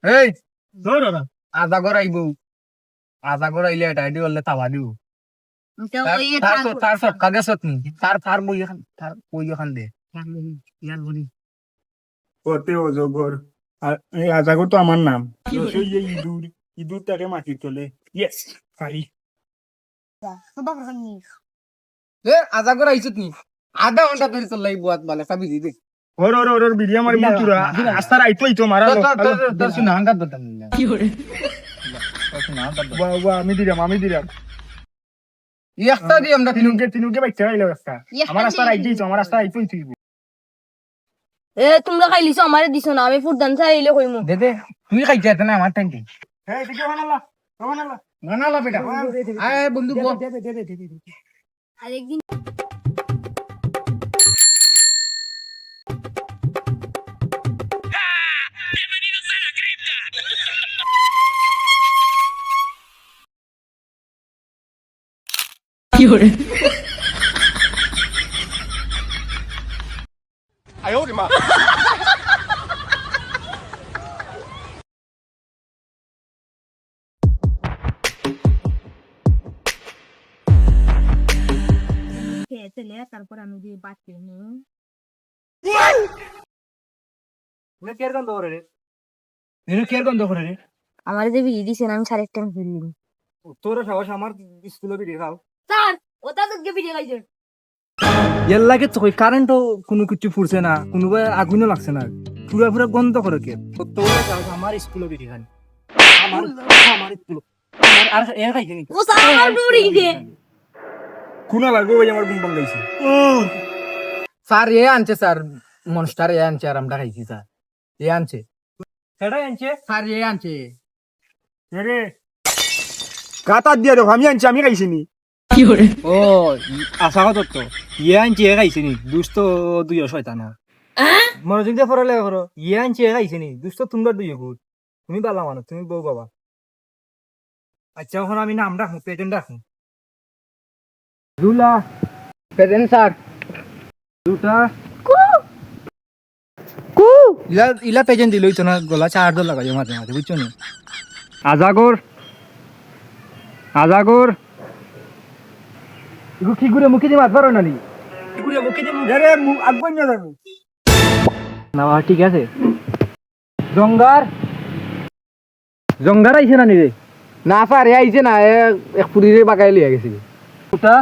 এই আধা ঘর আইব আধা ঘর আইলে এটা আইডি বললে তাবা দিব তার সব কাগজত নি তার বই এখান তার বই এখান দে কতে অজগর এই আজাগর তো আমার নাম ইঁদুর ইঁদুরটাকে মাটির তলে ইয়েস পারি আধা ঘর আইছত নি আধা ঘন্টা ধরে চল লাগবো বালে চাবি দি দে ওর বিড়িয়া মারি মুতুরা রাস্তার আইতো মারা তোর শুনে হাঙ্গাত বলতাম কি করে বাবা আমি দিলাম একটা দি আমরা তিনুকে বাইতে আইলো রাস্তা আমার রাস্তার আইতো আমার রাস্তা আইতো তুই তোমরা খাইলিছো আমারে দিছো না আমি ফুটদান চাইলে কইমু দে দে তুই খাইতে না আমার টাইমটি এই দিকে বানালা নানালা বেটা আয় বন্ধু বল আরেকদিন কি করে তারপর আমি যে বাচ্চা নিই কের গন্ধ করে রে কের গন্ধ করে রে আমার যে বিড়ি দিছেন আমি সাড়ে একটা ফেললি তোর সাহস আমার স্কুলে বিড়ি খাও স্যার ওটা তো বিড়ি খাইছে এর লাগে তো কারেন্টও কোনো কিছু ফুরছে না কোনোবা আগুনও লাগছে না পুরা গন্ধ করে কে তোর সাহস আমার স্কুলে বিড়ি খান আমার স্কুল আর এর খাইছে নি ও স্যার আমার বিড়ি দে কোনা লাগো ওই আমার গুম বাংলাইছে স্যার এ আনছে স্যার মনস্টার এ আনছে আর আমরা খাইছি স্যার এ আনছে সেটাই আনছে স্যার এ আনছে রে কাটা দিয়া দেখো আমি আনছি আমি খাইছিনি কি করে ও আশা কথা তো ইয়ে আনছে এ খাইছে নি দুষ্ট দুই শয়তান মনোযোগ দিয়ে পড়ালে করো ইয়ে আনছে এ খাইছে নি দুষ্ট তোমরা দুই গুড তুমি বালা মানো তুমি বউ বাবা আচ্ছা এখন আমি নাম রাখুন পেজেন্ট রাখুন দুলা পেজেন্ট স্যার দুটা ইলা পেজেন্ট দিলই তো না গলা চার দল লাগাই মাঝে মাঝে বুঝছো না আজাগর এগো কি করে মুখে দিয়ে মাত পারো না নি কি করে মুখে দিয়ে আরে আগুন না যাবে না ঠিক আছে জঙ্গার আইছে না নি রে না স্যার এ আইছে না এক পুরিরে বাগাই লিয়া গেছে ওটা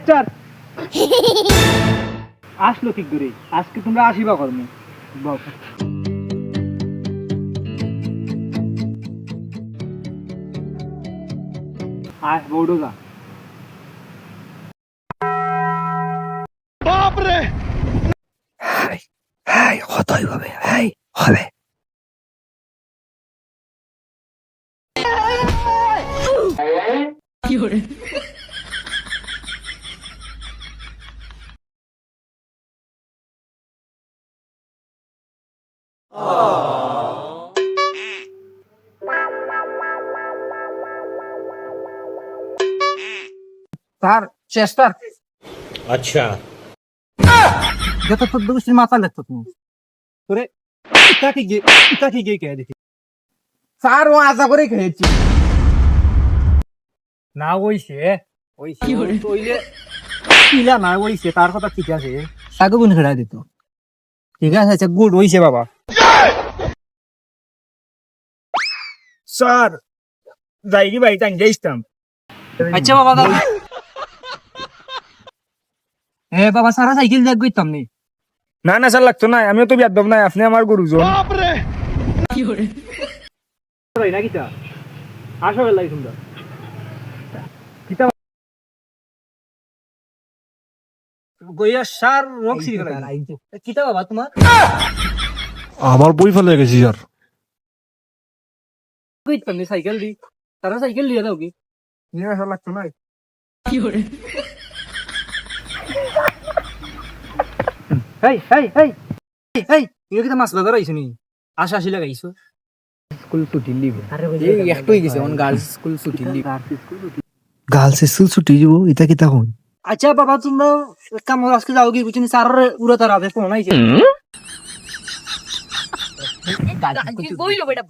চার আসলো কি করে আজকে তোমরা আসিবা কর্মে বাপ আয় বউডো যা বাপরে হাই কতই হবে হবে কি করে স্যার চেষ্টার अच्छा যত তোর দুষ্টির মাথা লাগতো তুমি তোরে ইটাকে গিয়ে কে দেখি স্যার ও আশা করে খেয়েছি না ওইছে ওইলে ইলা না ওইছে তার কথা ঠিক আছে সাগো গুণ খেড়া দিত ঠিক আছে আচ্ছা গুড ওইছে বাবা স্যার যাই কি ভাই তাই যাইতাম আচ্ছা বাবা দাও বাবা সারা সাইকেল দেখ গইতাম নি না স্যার লাগতো না আমিও তো বিয়াদব নাই আপনি আমার গুরুজন কি করে ভাই না কিটা আসো গেল লাগি তোমরা কিটা গইয়া সার রক সিরি গেল কিটা বাবা তোমার আমার বই ফেলে গেছি স্যার গইতাম নি সাইকেল দি সারা সাইকেল লিয়ে দাও কি নিয়ে আসা লাগতো না কি করে এটা মাছ বাজার আইছো নি আশা লাগাইছো স্কুল ছুটি লিবে এই একটুই গেছে অন গার্লস স্কুল ছুটি লিবে গার্লস স্কুল ছুটি দিব এটা কি তখন আচ্ছা বাবা তোমরা কাম আজকে যাও কি বুঝিনি স্যার উড়া তার আবে ফোন আইছে বইলো বেটা